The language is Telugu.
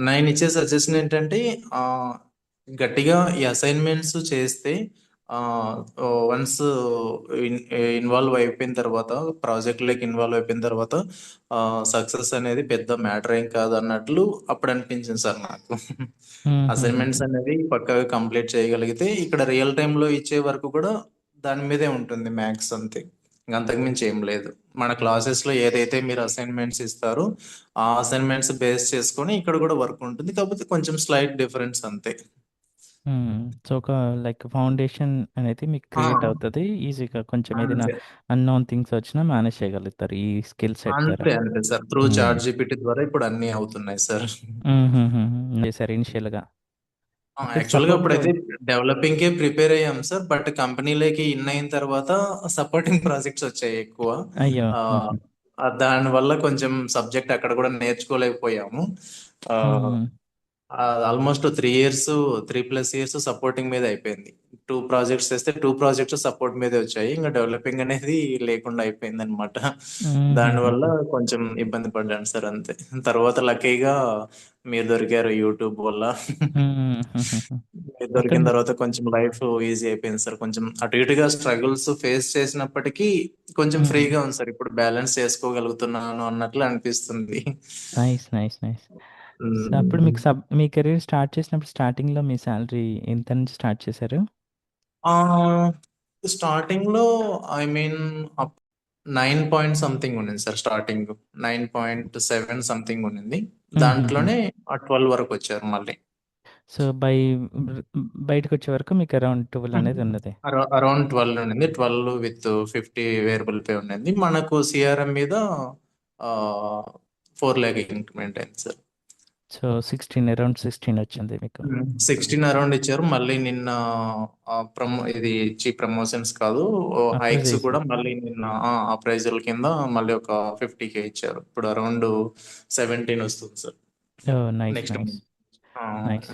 నేనిచ్చే సజెషన్ ఏంటంటే ఆహ్, గట్టిగా ఈ అసైన్‌మెంట్స్ చేస్తే ఆహ్, వన్స్ ఇన్ ఇన్వాల్వ్ అయిపోయిన తర్వాత, ప్రాజెక్ట్‌లోకి ఇన్వాల్వ్ అయిపోయిన తర్వాత సక్సెస్ అనేది పెద్ద మ్యాటర్ ఏం కాదన్నట్లు అప్పుడు అనిపించింది సార్ నాకు. హుహుహుహు. అసైన్‌మెంట్స్ అనేవి పక్కాగా కంప్లీట్ చేయగలిగితే ఇక్కడ రియల్ టైమ్‌లో ఇచ్చే వరకు కూడా దాని మీదే ఉంటుంది మ్యాథ్స్ అంతే. ఇంక అంతకు మించి ఏం లేదు. మన క్లాసెస్‌లో ఏదైతే మీరు అసైన్‌మెంట్స్ ఇస్తారో ఆ అసైన్‌మెంట్స్ బేస్ చేసుకొని ఇక్కడ కూడా వర్క్ ఉంటుంది. కాకపోతే కొంచెం స్లైట్ డిఫరెన్స్ అంతే. హ్మ్. సో, ఒక లైక్ ఫౌండేషన్ అనేది మీకు ఆ! క్రియేట్ అవుతది. ఈజీగా కొంచెం ఏదైనా అంతే. అన్‌నోన్ థింగ్స్ వచ్చినా మేనేజ్ చేయగలుగుతారు ఈ స్కిల్ సెట్ ద్వారా. అంతే. అంతే సార్. త్రూ హ్మ్. చాట్‌జీపీటీ ద్వారా ఇప్పుడు అన్నీ అవుతున్నాయి సార్. హుహుహుహు. చేశారు ఇనిషియల్‌గా. ఇప్పుడు యాక్చువల్‌గా సపోర్ట్ అప్పుడైతే డెవలపింగ్‌కే ప్రిపేర్ అయ్యాం సార్. బట్ కంపెనీలోకి ఇన్ అయిన తర్వాత సపోర్టింగ్ ప్రాజెక్ట్స్ వచ్చాయి ఎక్కువ. అయ్యో! ఆహ్, హుహు. దానివల్ల కొంచెం సబ్జెక్ట్ అక్కడ కూడా నేర్చుకోలేకపోయాము. ఆహ్, హ్మ్. ఆల్మోస్ట్ 3 ఇయర్స్, 3+ ఇయర్స్ సపోర్టింగ్ మీద అయిపోయింది. 2 ప్రాజెక్ట్స్ చేస్తే 2 ప్రాజెక్ట్స్ సపోర్ట్ మీదే వచ్చాయి. ఇంక డెవలపింగ్ అనేది లేకుండా అయిపోయిందనమాట. దానివల్ల హుహుహుహు. కొంచెం ఇబ్బంది పడ్డాను సార్ అంతే. తర్వాత లక్కీగా మీరు దొరికారు యూట్యూబ్ వల్ల. హుహుహుహు. మీరు అక్కడ దొరికిన మీ తర్వాత కొంచెం లైఫ్ ఈజీ అయిపోయింది సార్. కొంచెం అటు ఇటుగా స్ట్రగుల్స్ ఫేస్ చేసినప్పటికీ కొంచెం హ్మ్. ఫ్రీగా ఉంది సార్. ఇప్పుడు బ్యాలెన్స్ చేసుకోగలుగుతున్నాను అన్నట్లు అనిపిస్తుంది. నైస్. నైస్. నైస్. సో, అప్పుడు హ్మ్. మీకు మీ కెరీర్ స్టార్ట్ చేసినప్పుడు స్టార్టింగ్‌లో మీ సాలరీ ఎంత నుంచి స్టార్ట్ చేశారు? ఆహ్, స్టార్టింగ్‌లో I mean up 9 point something ఉండింది సార్ స్టార్టింగ్. 9.7 సంథింగ్ ఉండింది. హుహుహు. దాంట్లోనే 12 వరకొచ్చారు మళ్ళీ. సో, బయటకొచ్చే వరకు మీకు అరౌండ్ 12 అనేది ఉన్నది. అరౌండ్ 12 ఉండింది. 12 విత్ 50 వేరియబుల్ పే ఉండింది. మనకు సిఆర్ఎం మీద 4,00,000 ఇంక్రిమెంట్ అయింది సార్. సో, 16 అరౌండ్ 16 వచ్చింది మీకు. 16 అరౌండ్ ఇచ్చారు. మళ్ళీ నిన్న ఇది ప్రమోషన్స్ కాదు. హైక్స్ కూడా అప్రైజల్. మళ్ళీ నిన్న అప్రైజల్ కింద మళ్ళీ ఒక 50K ఇచ్చారు. ఇప్పుడు అరౌండ్ 17 వస్తుంది sir. Oh! Nice. Next nice. Month. Nice.